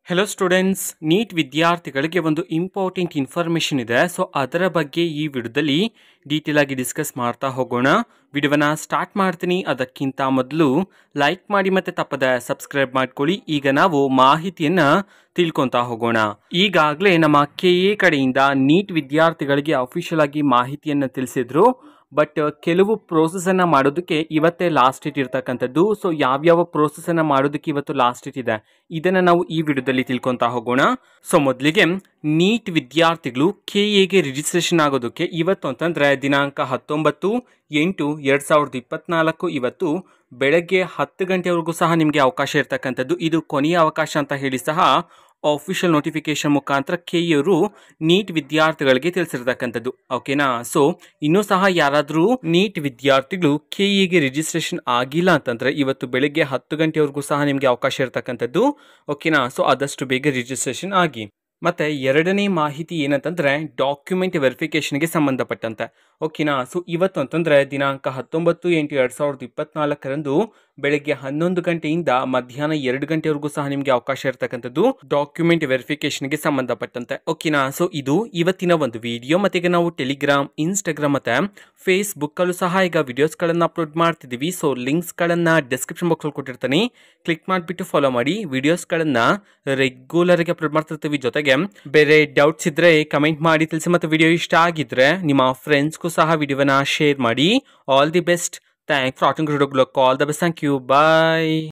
Hello students, neat ವಿದ್ಯಾರ್ಥಿಗಳಿಗೆ ಒಂದು important information ಇದೆ. ಸೊ ಅದರ ಬಗ್ಗೆ ಈ ವಿಡಿಯೋದಲ್ಲಿ ಡೀಟೇಲ್ ಆಗಿ ಡಿಸ್ಕಸ್ ಮಾಡ್ತಾ ಹೋಗೋಣ. ವಿಡಿಯೋವನ್ನ ಸ್ಟಾರ್ಟ್ ಮಾಡ್ತೀನಿ. ಅದಕ್ಕಿಂತ ಮೊದಲು ಲೈಕ್ ಮಾಡಿ ಮತ್ತೆ ತಪ್ಪದೆ ಸಬ್ಸ್ಕ್ರೈಬ್ ಮಾಡ್ಕೊಳ್ಳಿ. ಈಗ ನಾವು ಮಾಹಿತಿಯನ್ನ ತಿಳ್ಕೊತಾ ಹೋಗೋಣ. ಈಗಾಗಲೇ ನಮ್ಮ KA ಕಡೆಯಿಂದ ನೀಟ್ ವಿದ್ಯಾರ್ಥಿಗಳಿಗೆ ಅಫಿಷಿಯಲ್ ಆಗಿ ಮಾಹಿತಿಯನ್ನ ತಿಳಿಸಿದ್ರು. ಬಟ್ ಕೆಲವು ಪ್ರೋಸೆಸನ್ನು ಮಾಡೋದಕ್ಕೆ ಇವತ್ತೇ ಲಾಸ್ಟ್ ಡೇಟ್ ಇರ್ತಕ್ಕಂಥದ್ದು. ಸೊ ಯಾವ್ಯಾವ ಪ್ರೋಸೆಸನ್ನು ಮಾಡೋದಕ್ಕೆ ಇವತ್ತು ಲಾಸ್ಟ್ ಡೇಟ್ ಇದೆ ಇದನ್ನು ನಾವು ಈ ವಿಡಿಯೋದಲ್ಲಿ ತಿಳ್ಕೊತಾ ಹೋಗೋಣ. ಸೊ ಮೊದಲಿಗೆ ನೀಟ್ ವಿದ್ಯಾರ್ಥಿಗಳು KAಗೆ ರಿಜಿಸ್ಟ್ರೇಷನ್ ಆಗೋದಕ್ಕೆ ಇವತ್ತು ಅಂತಂದರೆ ದಿನಾಂಕ 19/8/2024 ಇವತ್ತು ಬೆಳಗ್ಗೆ 10 ಗಂಟೆವರೆಗೂ ಸಹ ನಿಮಗೆ ಅವಕಾಶ ಇರ್ತಕ್ಕಂಥದ್ದು. ಇದು ಕೊನೆಯ ಅವಕಾಶ ಅಂತ ಹೇಳಿ ಸಹ ಆಫಿಷಿಯಲ್ ನೋಟಿಫಿಕೇಶನ್ ಮುಖಾಂತರ KAಯವರು ನೀಟ್ ವಿದ್ಯಾರ್ಥಿಗಳಿಗೆ ತಿಳಿಸಿರ್ತಕ್ಕಂಥದ್ದು. ಓಕೆನಾ. ಸೊ ಇನ್ನೂ ಸಹ ಯಾರಾದರೂ ನೀಟ್ ವಿದ್ಯಾರ್ಥಿಗಳು KAಗೆ ರಿಜಿಸ್ಟ್ರೇಷನ್ ಆಗಿಲ್ಲ ಅಂತಂದರೆ ಇವತ್ತು ಬೆಳಗ್ಗೆ 10 ಗಂಟೆವರೆಗೂ ಸಹ ನಿಮಗೆ ಅವಕಾಶ ಇರ್ತಕ್ಕಂಥದ್ದು. ಓಕೆನಾ. ಸೊ ಆದಷ್ಟು ಬೇಗ ರಿಜಿಸ್ಟ್ರೇಷನ್ ಆಗಿ. ಮತ್ತು ಎರಡನೇ ಮಾಹಿತಿ ಏನಂತಂದರೆ ಡಾಕ್ಯುಮೆಂಟ್ ವೆರಿಫಿಕೇಷನ್ಗೆ ಸಂಬಂಧಪಟ್ಟಂತೆ. ಓಕೆನಾ. ಸೊ ಇವತ್ತು ಅಂತಂದರೆ ದಿನಾಂಕ 19/8/2024 ಬೆಳಗ್ಗೆ 11 ಗಂಟೆಯಿಂದ ಮಧ್ಯಾಹ್ನ 2 ಗಂಟೆವರೆಗೂ ಸಹ ನಿಮಗೆ ಅವಕಾಶ ಇರ್ತಕ್ಕಂಥದ್ದು ಡಾಕ್ಯುಮೆಂಟ್ ವೆರಿಫಿಕೇಷನ್ಗೆ ಸಂಬಂಧಪಟ್ಟಂತೆ. ಓಕೆನಾ. ಸೊ ಇದು ಇವತ್ತಿನ ಒಂದು ವಿಡಿಯೋ. ಮತ್ತು ಈಗ ನಾವು ಟೆಲಿಗ್ರಾಮ್, ಇನ್ಸ್ಟಾಗ್ರಾಮ್ ಮತ್ತು ಫೇಸ್ಬುಕ್ಕಲ್ಲೂ ಸಹ ಈಗ ವಿಡಿಯೋಸ್ಗಳನ್ನು ಅಪ್ಲೋಡ್ ಮಾಡ್ತಿದ್ದೀವಿ. ಸೊ ಲಿಂಕ್ಸ್ಗಳನ್ನು ಡಿಸ್ಕ್ರಿಪ್ಷನ್ ಬಾಕ್ಸಲ್ಲಿ ಕೊಟ್ಟಿರ್ತೀನಿ. ಕ್ಲಿಕ್ ಮಾಡಿಬಿಟ್ಟು ಫಾಲೋ ಮಾಡಿ. ವಿಡಿಯೋಸ್ಗಳನ್ನು ರೆಗ್ಯುಲರ್ಗೆ ಅಪ್ಲೋಡ್ ಮಾಡ್ತಿರ್ತೀವಿ. ಜೊತೆಗೆ ಬೇರೆ ಡೌಟ್ಸ್ ಇದ್ದರೆ ಕಮೆಂಟ್ ಮಾಡಿ ತಿಳಿಸಿ. ಮತ್ತು ವಿಡಿಯೋ ಇಷ್ಟ ಆಗಿದ್ರೆ ನಿಮ್ಮ ಫ್ರೆಂಡ್ಸ್ಗೂ ಸಹ ವಿಡಿಯೋನ ಶೇರ್ ಮಾಡಿ. All the best. Thanks for watching. All the best. Thank you. Bye.